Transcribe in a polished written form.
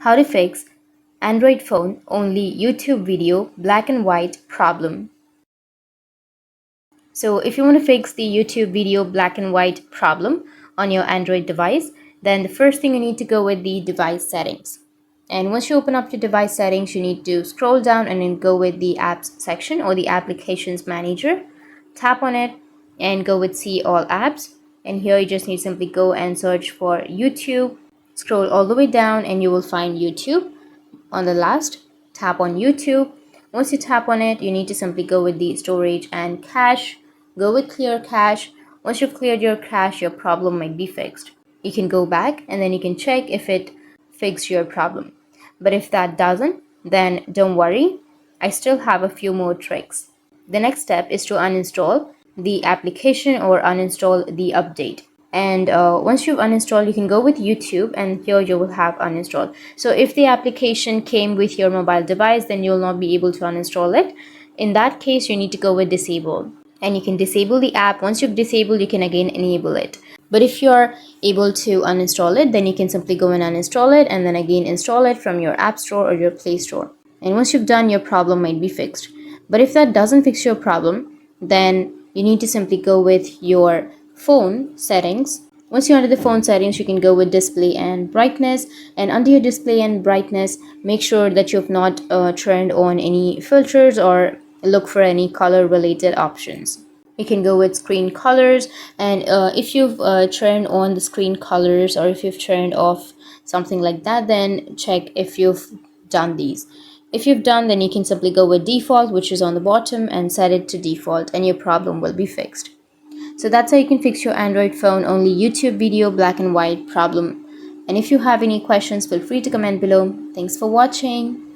How to fix Android phone only YouTube video black and white problem. So if you want to fix the YouTube video black and white problem on your Android device, then the first thing you need to go with the device settings. And once you open up your device settings, you need to scroll down and then go with the apps section or the applications manager. Tap on it and go with see all apps. And here you just need to simply go and search for YouTube. Scroll all the way down and you will find YouTube. On the last, tap on YouTube. Once you tap on it, you need to simply go with the storage and cache. Go with clear cache. Once you've cleared your cache, your problem might be fixed. You can go back and then you can check if it fixed your problem. But if that doesn't, then don't worry. I still have a few more tricks. The next step is to uninstall the application or uninstall the update. And once you've uninstalled, you can go with YouTube and here you will have uninstalled. So if the application came with your mobile device, then you'll not be able to uninstall it. In that case, you need to go with disable and you can disable the app. Once you've disabled, you can again enable it. But if you're able to uninstall it, then you can simply go and uninstall it and then again install it from your app store or your Play Store. And once you've done, your problem might be fixed. But if that doesn't fix your problem, then you need to simply go with your phone settings. Once you're under the phone settings, you can go with display and brightness, and under your display and brightness, make sure that you've not turned on any filters or look for any color related options. You can go with screen colors, and if you've turned on the screen colors or if you've turned off something like that, then check if you've done these. If you've done, then you can simply go with default, which is on the bottom, and set it to default and your problem will be fixed. So that's how you can fix your Android phone only YouTube video black and white problem. And if you have any questions, feel free to comment below. Thanks for watching.